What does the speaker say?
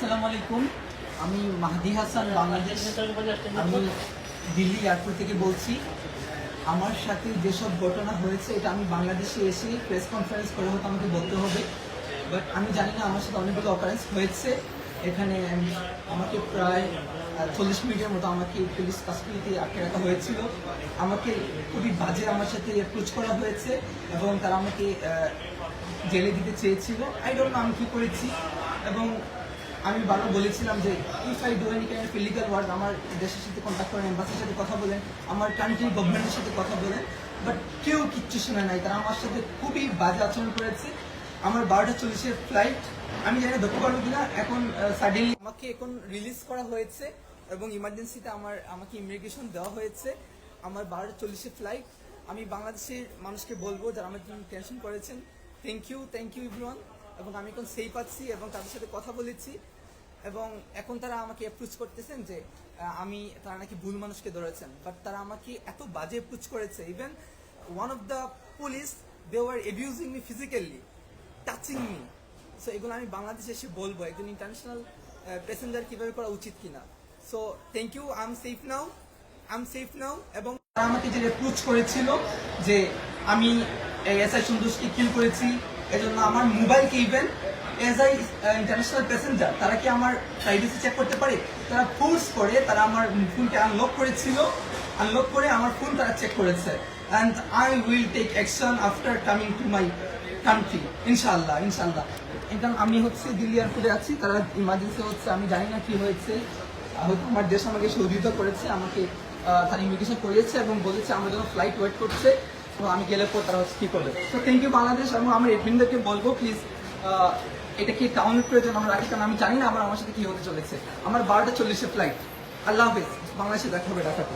আসসালামু আলাইকুম। আমি মাহদি হাসান, বাংলাদেশ। আমি দিল্লি এয়ারপোর্ট থেকে বলছি। আমার সাথে যেসব ঘটনা হয়েছে এটা আমি বাংলাদেশে এসে প্রেস কনফারেন্স করে হয়তো আমাকে বলতে হবে, বাট আমি জানি না। আমার সাথে অনেকগুলো অকারেন্স হয়েছে এখানে। আমাকে প্রায় 40 মিনিটের মতো আমাকে পুলিশ কাস্টডিতে আটকে রাখা হয়েছিল। আমাকে খুবই বাজে আমার সাথে অ্যাপ্রোচ করা হয়েছে এবং তারা আমাকে জেলে দিতে চেয়েছিল। আই ডোন্ট নো আমি কী করেছি। এবং আমি বারবার বলেছিলাম যে if I do any kind of illegal work, আমার দেশের সাথে কন্ট্যাক্ট করেন, এম্বাসির সাথে কথা বলেন, আমার কান্ট্রি গভর্নমেন্টের সাথে কথা বলেন, বাট কেউ কিচ্ছু শোনে নাই। তারা আমার সাথে খুবই বাজে আচরণ করেছে। আমার 12:40-এর ফ্লাইট, আমি জানি না ধরতে পারবো কিনা। এখন সাডেনলি আমাকে এখন রিলিজ করা হয়েছে এবং ইমার্জেন্সিতে আমাকে ইমিগ্রেশন দেওয়া হয়েছে। আমার 12:40-এর ফ্লাইট। আমি বাংলাদেশের মানুষকে বলবো যারা আমার জন্য টেনশন করেছেন, থ্যাংক ইউ এভরিওয়ান। এবং আমি এখন সেফ আছি এবং তাদের সাথে কথা বলেছি এবং এখন তারা আমাকে অ্যাপ্রোচ করতেছেন যে তারা নাকি ভুল মানুষকে ধরেছেন, বাট তারা আমাকে এত বাজে অ্যাপ্রোচ করেছে। Even one of the police, they were abusing me physically, touching me. So এগুলো আমি বাংলাদেশে এসে বলবো একজন ইন্টারন্যাশনাল প্যাসেঞ্জার কীভাবে করা উচিত কিনা। So thank you, I am safe now. এবং তারা আমাকে যে অ্যাপ্রোচ করেছিল যে আমি এসআই সন্তোষকে কিল করেছি, এজন্য আমার মোবাইলকে even as I international passenger তারা কি আমার প্রাইভেসি চেক করতে পারে? তারা ফোর্স করে তারা আমার ফোনকে আনলক করে আমার ফোন তারা চেক করেছে। And I will take action after coming to my country, ইনশাআল্লাহ। এখন আমি দিল্লি এয়ারপোর্টে আছি। তারা ইমার্জেন্সি হচ্ছে, আমি জানি না কি হয়েছে। হয়তো আমার দেশ আমাকে সহযোগিতা করেছে, আমাকে তারা ইমিগ্রেশন করিয়েছে এবং বলেছে আমার জন্য ফ্লাইট ওয়েট করছে। তো আমি গেলে পর তারা কি করবে। তো থ্যাংক ইউ বাংলাদেশ। এবং আমার এডমিনদেরকে বলবো প্লিজ এটা কি টাউনের প্রয়োজন আমরা রাখি, কারণ আমি জানি না আমার সাথে কি হতে চলেছে। আমার 12:40-এর ফ্লাইট। আল্লাহ হাফেজ। বাংলাদেশে দেখা হবে ঢাকাতে।